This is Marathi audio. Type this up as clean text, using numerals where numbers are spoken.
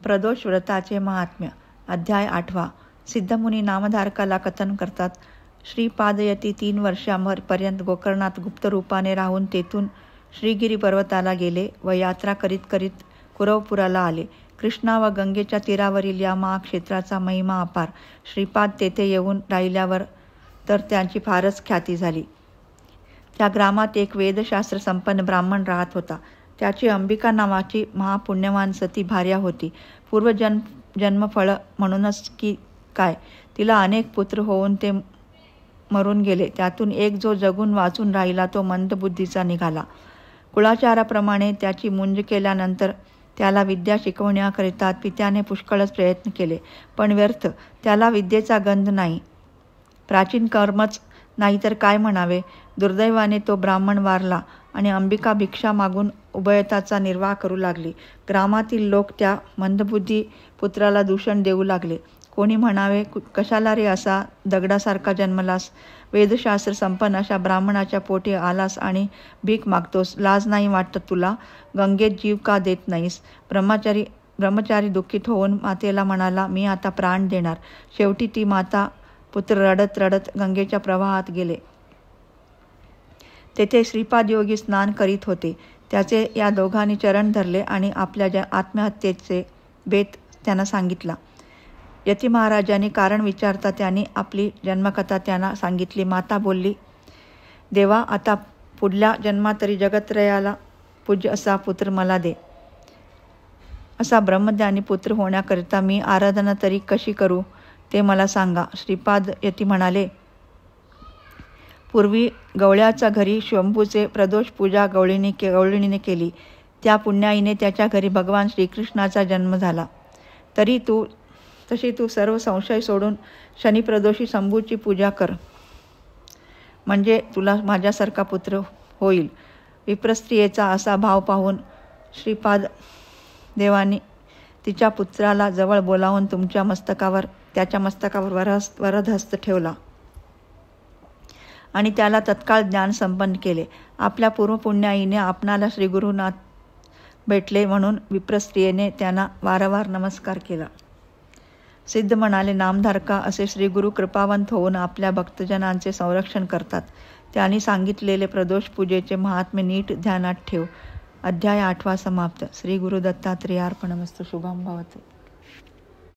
प्रदोष व्रताचे महात्म्य. अध्याय 8. सिद्धमुनी नामधारकाला कथन करतात. श्रीपादयती 3 वर्षांपर्यंत गोकर्णात गुप्त रूपाने राहून तेथून श्रीगिरी पर्वताला गेले व यात्रा करीत करीत कुरवपुराला आले. कृष्णा व गंगेच्या तीरावरील या महाक्षेत्राचा महिमा अपार. श्रीपाद तेथे येऊन राहिल्यावर तर त्यांची फारच ख्याती झाली. त्या ग्रामात एक वेदशास्त्र संपन्न ब्राह्मण राहत होता. त्याची अंबिका नावाची महापुण्यवान सती भार्या होती. जन्मफळ म्हणूनच की काय, तिला अनेक पुत्र होऊन ते मरून गेले. त्यातून एक जो जगून वाचून राहिला तो मंदबुद्धीचा निघाला. कुळाचाराप्रमाणे त्याची मुंज केल्यानंतर त्याला विद्या शिकवण्याकरिता पित्याने पुष्कळच प्रयत्न केले, पण व्यर्थ. त्याला विद्येचा गंध नाही, प्राचीन कर्मच नाही तर काय म्हणावे. दुर्दैवाने तो ब्राह्मण वारला आणि अंबिका भिक्षा मागून उभयताचा निर्वाह करू लागली. ग्रामातील लोक त्या मंदबुद्धी पुत्राला दूषण देऊ लागले. कोणी म्हणावे, कशाला रे असा दगडासारखा जन्मलास, वेदशास्त्र संपन्न अशा ब्राह्मणाच्या पोटी आलास आणि भीक मागतोस, लाज नाही वाटत तुला? गंगेत जीव का देत नाहीस? ब्रह्मचारी दुःखित होऊन मातेला म्हणाला, मी आता प्राण देणार. शेवटी ती माता पुत्र रडत रडत गंगेच्या प्रवाहात गेले. तेथे श्रीपाद योगी स्नान करीत होते. त्याचे या दोघांनी चरण धरले आणि आपल्या आत्महत्येचे बेत त्यांना सांगितला. यती महाराजांनी कारण विचारता त्यांनी आपली जन्मकथा त्यांना सांगितली. माता बोलली, देवा, आता पुढल्या जन्मात तरी जगत्रयाला पूज्य असा पुत्र मला दे. असा ब्रह्मज्ञानी पुत्र होण्याकरिता मी आराधना तरी कशी करू ते मला सांगा. श्रीपाद यती म्हणाले, पूर्वी गवळ्याच्या घरी शंभूचे प्रदोष पूजा गवळणीने केली. त्या पुण्याईने त्याच्या घरी भगवान श्रीकृष्णाचा जन्म झाला. तशी तू सर्व संशय सोडून शनिप्रदोषी शंभूची पूजा कर, म्हणजे तुला माझ्यासारखा पुत्र होईल. विप्रस्त्रियेचा असा भाव पाहून श्रीपाद देवानी तिच्या पुत्राला जवळ बोलावून त्याच्या मस्तकावर वरदहस्त ठेवला आणि त्याला तत्काळ ज्ञान संपन्न केले. आपल्या पूर्वपुण्याईने आपणाला श्रीगुरुनाथ भेटले म्हणून विप्रस्त्रियेने त्यांना वारंवार नमस्कार केला. सिद्ध म्हणाले, नामधारका, असे श्रीगुरु कृपावंत होऊन आपल्या भक्तजनांचे संरक्षण करतात. त्यांनी सांगितलेले प्रदोष पूजेचे महात्म्य नीट ध्यानात ठेव. अध्याय 8 समाप्त. श्री गुरु दत्तात्रेयार्पणमस्तु. शुभम भवतु.